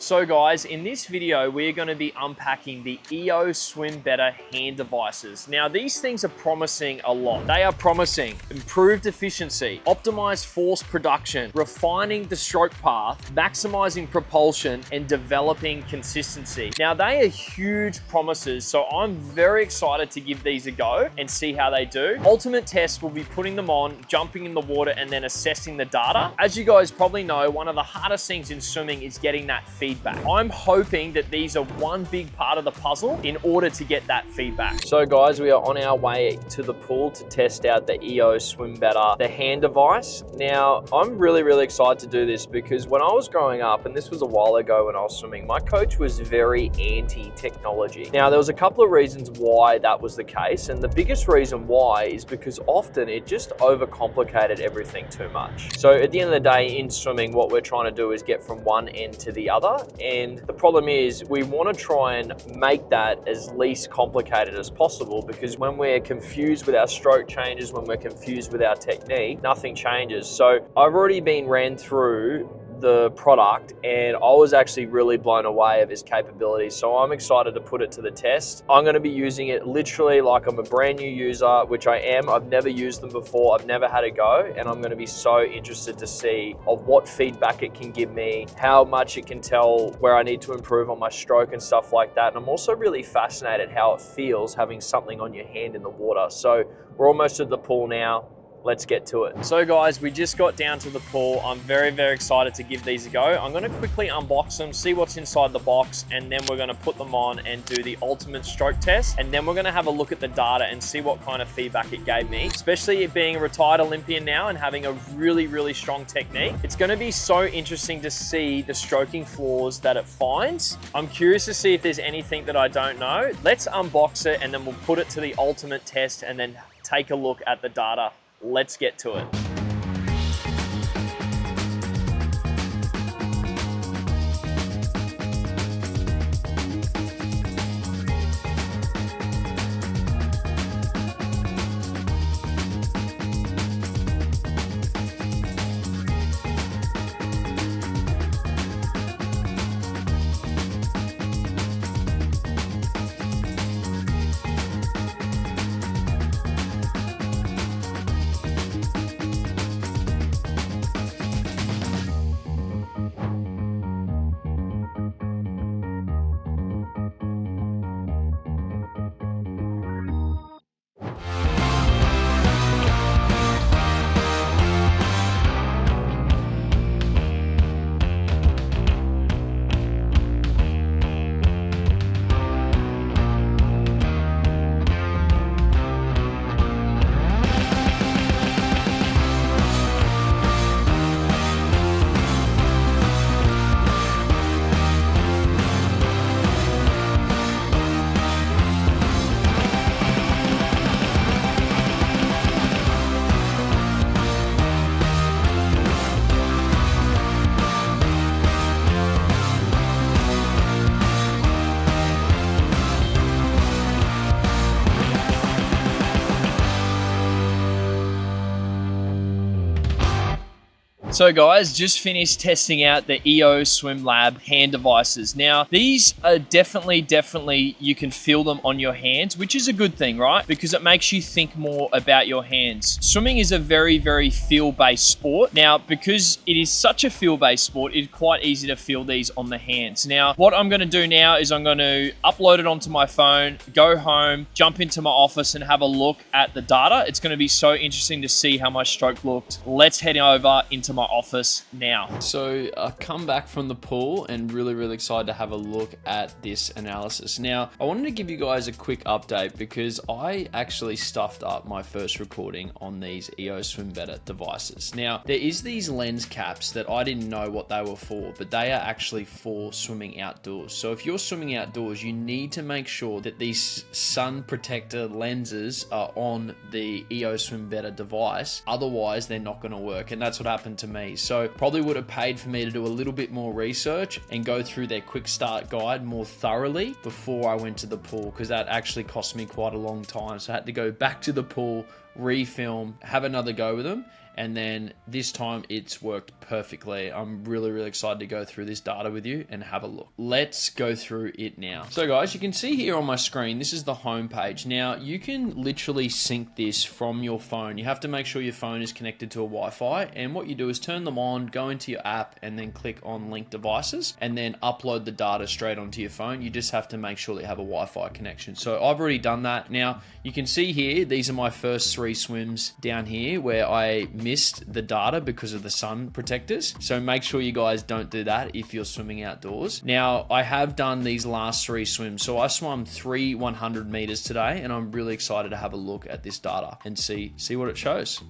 So guys, in this video, we're going to be unpacking the EO Swim Better hand devices. Now, these things are promising a lot. They are promising improved efficiency, optimized force production, refining the stroke path, maximizing propulsion, and developing consistency. Now, they are huge promises, so I'm very excited to give these a go and see how they do. Ultimate test will be putting them on, jumping in the water, and then assessing the data. As you guys probably know, one of the hardest things in swimming is getting that feedback. I'm hoping that these are one big part of the puzzle in order to get that feedback. So guys, we are on our way to the pool to test out the EO Swim Better, the hand device. Now, I'm really excited to do this because when I was growing up, and this was a while ago when I was swimming, my coach was very anti-technology. Now, there was a couple of reasons why that was the case, and the biggest reason why is because often it just overcomplicated everything too much. So at the end of the day, in swimming, what we're trying to do is get from one end to the other. And the problem is we want to try and make that as least complicated as possible, because when we're confused with our stroke changes, when we're confused with our technique, nothing changes. So I've already been ran through the product and I was actually really blown away of its capabilities. So I'm excited to put it to the test. I'm going to be using it literally like I'm a brand new user, which I am. I've never used them before. I've never had a go, and I'm going to be so interested to see of what feedback it can give me, how much it can tell where I need to improve on my stroke and stuff like that. And I'm also really fascinated how it feels having something on your hand in the water. So we're almost at the pool now. Let's get to it. So guys, we just got down to the pool. I'm very excited to give these a go. I'm gonna quickly unbox them, see what's inside the box, and then we're gonna put them on and do the ultimate stroke test. And then we're gonna have a look at the data and see what kind of feedback it gave me, especially it being a retired Olympian now and having a really strong technique. It's gonna be so interesting to see the stroking flaws that it finds. I'm curious to see if there's anything that I don't know. Let's unbox it and then we'll put it to the ultimate test and then take a look at the data. Let's get to it. So guys, just finished testing out the EO Swim Lab hand devices. Now, these are definitely, you can feel them on your hands, which is a good thing, right? Because it makes you think more about your hands. Swimming is a very feel-based sport. Now, because it is such a feel-based sport, it's quite easy to feel these on the hands. Now, what I'm gonna do now is I'm gonna upload it onto my phone, go home, jump into my office and have a look at the data. It's gonna be so interesting to see how my stroke looked. Let's head over into my office now. So I come back from the pool and really excited to have a look at this analysis. Now, I wanted to give you guys a quick update because I actually stuffed up my first recording on these EO Swim Better devices. Now, there is these lens caps that I didn't know what they were for, but they are actually for swimming outdoors. So if you're swimming outdoors, you need to make sure that these sun protector lenses are on the EO Swim Better device. Otherwise, they're not gonna work. And that's what happened to me. So probably would have paid for me to do a little bit more research and go through their quick start guide more thoroughly before I went to the pool, because that actually cost me quite a long time. So I had to go back to the pool, refilm, have another go with them, and then this time it's worked perfectly. I'm really excited to go through this data with you and have a look. Let's go through it now. So guys, you can see here on my screen, this is the home page. Now you can literally sync this from your phone. You have to make sure your phone is connected to a Wi-Fi, and what you do is turn them on, go into your app, and then click on link devices, and then upload the data straight onto your phone. You just have to make sure that you have a Wi-Fi connection. So I've already done that. Now you can see here, these are my first 3 swims down here where I missed the data because of the sun protectors. So make sure you guys don't do that if you're swimming outdoors. Now I have done these last 3 swims. So I swam 3 100 meters today, and I'm really excited to have a look at this data and see what it shows.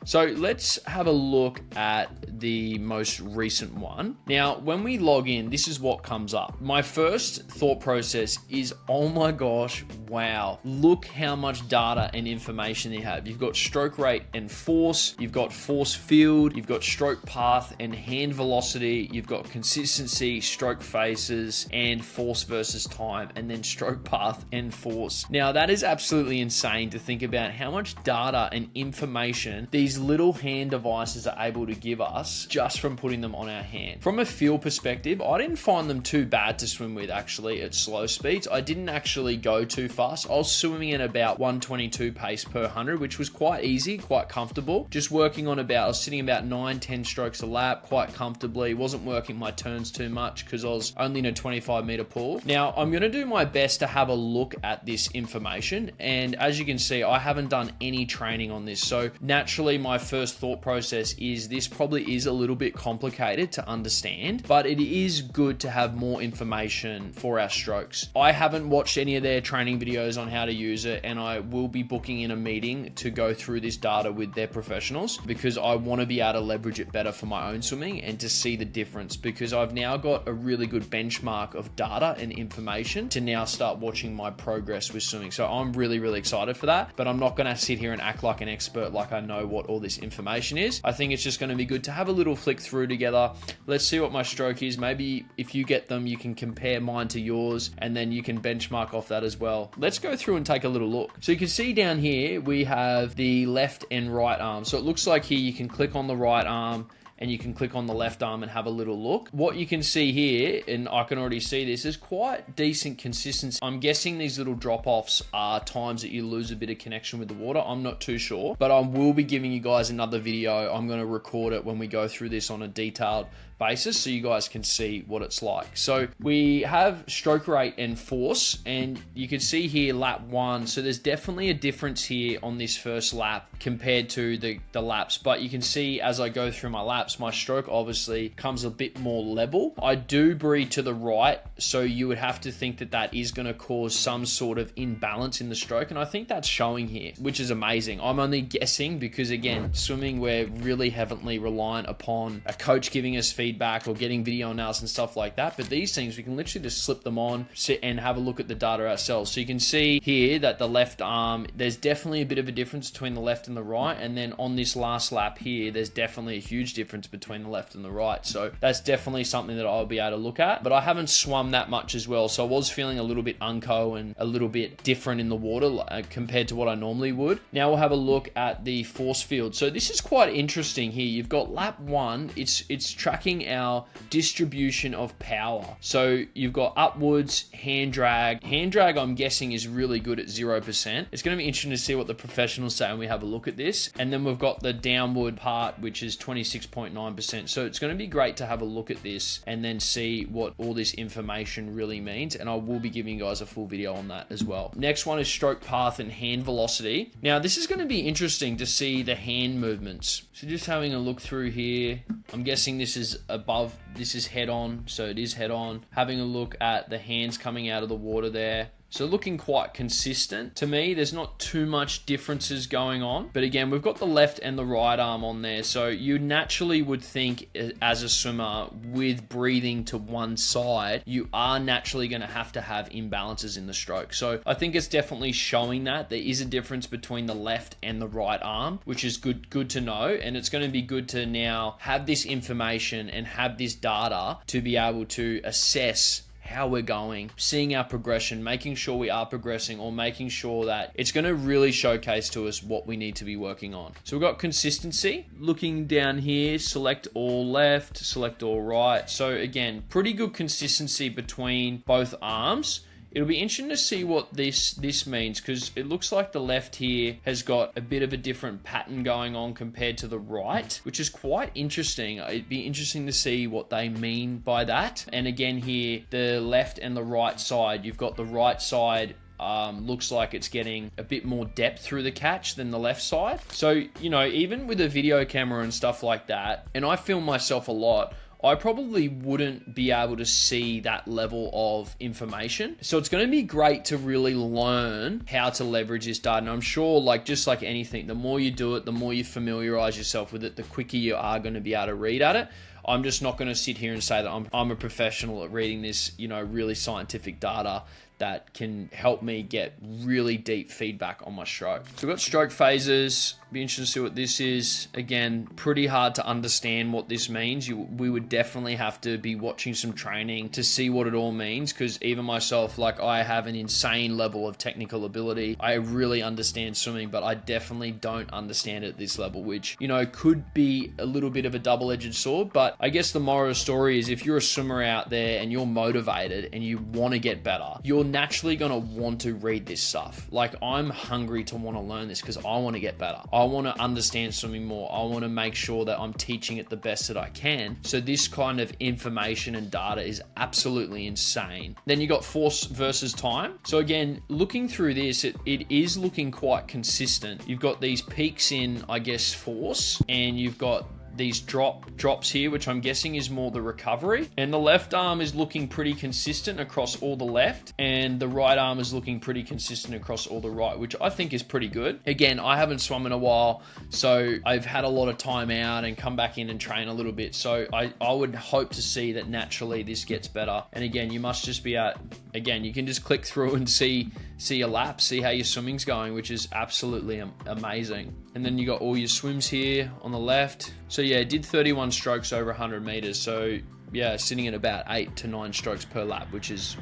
So let's have a look at the most recent one. Now, when we log in, this is what comes up. My first thought process is, oh my gosh, wow. Look how much data and information you have. You've got stroke rate and force, you've got force field, you've got stroke path and hand velocity, you've got consistency, stroke faces, and force versus time, and then stroke path and force. Now, that is absolutely insane to think about how much data and information these little hand devices are able to give us just from putting them on our hand. From a feel perspective, I didn't find them too bad to swim with actually at slow speeds. I didn't actually go too fast. I was swimming at about 122 pace per 100, which was quite easy, quite comfortable. Just working on I was sitting about 9-10 strokes a lap quite comfortably. Wasn't working my turns too much because I was only in a 25 meter pool. Now, I'm going to do my best to have a look at this information. And as you can see, I haven't done any training on this. So naturally, my first thought process is this probably is a little bit complicated to understand, but it is good to have more information for our strokes. I haven't watched any of their training videos on how to use it, and I will be booking in a meeting to go through this data with their professionals because I want to be able to leverage it better for my own swimming and to see the difference, because I've now got a really good benchmark of data and information to now start watching my progress with swimming. So I'm really excited for that, but I'm not going to sit here and act like an expert like I know what all this information is. I think it's just going to be good to have a little flick through together. Let's see what my stroke is. Maybe if you get them, you can compare mine to yours, and then you can benchmark off that as well. Let's go through and take a little look. So you can see down here, we have the left and right arm. So it looks like here you can click on the right arm and you can click on the left arm and have a little look. What you can see here, and I can already see this, is quite decent consistency. I'm guessing these little drop-offs are times that you lose a bit of connection with the water. I'm not too sure, but I will be giving you guys another video. I'm going to record it when we go through this on a detailed basis so you guys can see what it's like. So we have stroke rate and force, and you can see here lap 1. So there's definitely a difference here on this first lap compared to the laps, but you can see as I go through my laps, my stroke obviously comes a bit more level. I do breathe to the right, so you would have to think that that is going to cause some sort of imbalance in the stroke, and I think that's showing here, which is amazing. I'm only guessing because, again, swimming, we're really heavily reliant upon a coach giving us feedback or getting video analysis and stuff like that, but these things we can literally just slip them on, sit and have a look at the data ourselves. So you can see here that the left arm, there's definitely a bit of a difference between the left and the right, and then on this last lap here, there's definitely a huge difference between the left and the right. So that's definitely something that I'll be able to look at, but I haven't swum that much as well, so I was feeling a little bit unco and a little bit different in the water compared to what I normally would. Now we'll have a look at the force field. So this is quite interesting here. You've got lap 1, it's tracking our distribution of power. So you've got upwards, hand drag. Hand drag, I'm guessing, is really good at 0%. It's going to be interesting to see what the professionals say when we have a look at this. And then we've got the downward part, which is 26.9%. So it's going to be great to have a look at this and then see what all this information really means. And I will be giving you guys a full video on that as well. Next one is stroke path and hand velocity. Now this is going to be interesting to see the hand movements. So just having a look through here, I'm guessing this is above, this is head on, so it is head on. Having a look at the hands coming out of the water there. So looking quite consistent. To me, there's not too much differences going on. But again, we've got the left and the right arm on there. So you naturally would think as a swimmer with breathing to one side, you are naturally going to have imbalances in the stroke. So I think it's definitely showing that there is a difference between the left and the right arm, which is good to know. And it's going to be good to now have this information and have this data to be able to assess how we're going, seeing our progression, making sure we are progressing, or making sure that it's going to really showcase to us what we need to be working on. So we've got consistency. Looking down here, select all left, select all right. So again, pretty good consistency between both arms. It'll be interesting to see what this means, because it looks like the left here has got a bit of a different pattern going on compared to the right, which is quite interesting. It'd be interesting to see what they mean by that. And again here, the left and the right side, you've got the right side looks like it's getting a bit more depth through the catch than the left side. So, you know, even with a video camera and stuff like that, and I film myself a lot, I probably wouldn't be able to see that level of information. So it's going to be great to really learn how to leverage this data. And I'm sure, like, just like anything, the more you do it, the more you familiarize yourself with it, the quicker you are going to be able to read at it. I'm just not going to sit here and say that I'm a professional at reading this, you know, really scientific data that can help me get really deep feedback on my stroke. So we've got stroke phases. Be interested to see what this is. Again, pretty hard to understand what this means. We would definitely have to be watching some training to see what it all means, because even myself, like, I have an insane level of technical ability. I really understand swimming, but I definitely don't understand it at this level, which, you know, could be a little bit of a double-edged sword. But I guess the moral of the story is, if you're a swimmer out there and you're motivated and you want to get better, you're naturally going to want to read this stuff. Like, I'm hungry to want to learn this because I want to get better. I want to understand swimming more. I want to make sure that I'm teaching it the best that I can. So this kind of information and data is absolutely insane. Then you got force versus time. So again, looking through this, it is looking quite consistent. You've got these peaks in, I guess, force, and you've got these drops here, which I'm guessing is more the recovery. And the left arm is looking pretty consistent across all the left, and the right arm is looking pretty consistent across all the right, which I think is pretty good. Again, I haven't swum in a while, so I've had a lot of time out and come back in and train a little bit. So I would hope to see that naturally this gets better. And again, you must just be out. Again, you can just click through and see your laps, see how your swimming's going, which is absolutely amazing. And then you got all your swims here on the left. So yeah, did 31 strokes over 100 meters. So yeah, sitting at about 8 to 9 strokes per lap, which is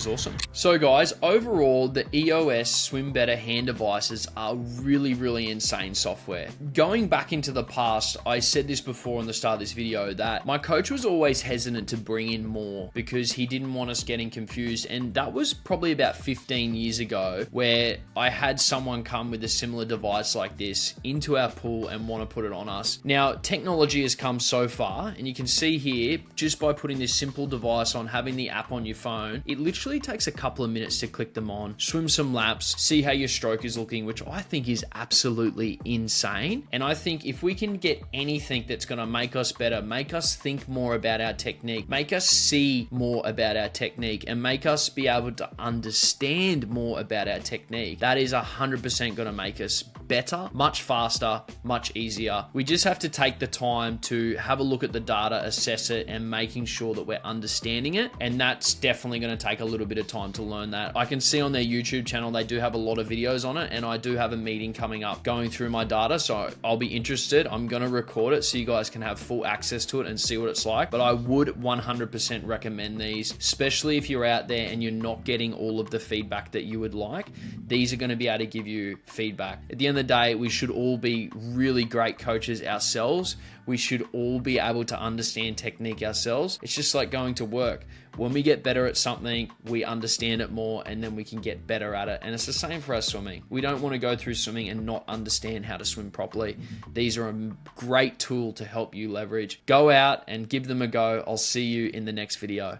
awesome. So guys, overall, the EOS Swim Better hand devices are really, really insane software. Going back into the past, I said this before on the start of this video, that my coach was always hesitant to bring in more because he didn't want us getting confused. And that was probably about 15 years ago, where I had someone come with a similar device like this into our pool and want to put it on us. Now, technology has come so far, and you can see here, just by putting this simple device on, having the app on your phone, it literally takes a couple of minutes to click them on, swim some laps, see how your stroke is looking, which I think is absolutely insane. And I think if we can get anything that's going to make us better, make us think more about our technique, make us see more about our technique, and make us be able to understand more about our technique, that is 100% going to make us better, much faster, much easier. We just have to take the time to have a look at the data, assess it, and making sure that we're understanding it. And that's definitely going to take a little bit of time to learn that. I can see on their YouTube channel, they do have a lot of videos on it, and I do have a meeting coming up going through my data. So I'll be interested. I'm going to record it so you guys can have full access to it and see what it's like. But I would 100% recommend these, especially if you're out there and you're not getting all of the feedback that you would like. These are going to be able to give you feedback. At the end of the day, we should all be really great coaches ourselves. We should all be able to understand technique ourselves. It's just like going to work. When we get better at something, we understand it more, and then we can get better at it. And it's the same for our swimming. We don't want to go through swimming and not understand how to swim properly. These are a great tool to help you leverage. Go out and give them a go. I'll see you in the next video.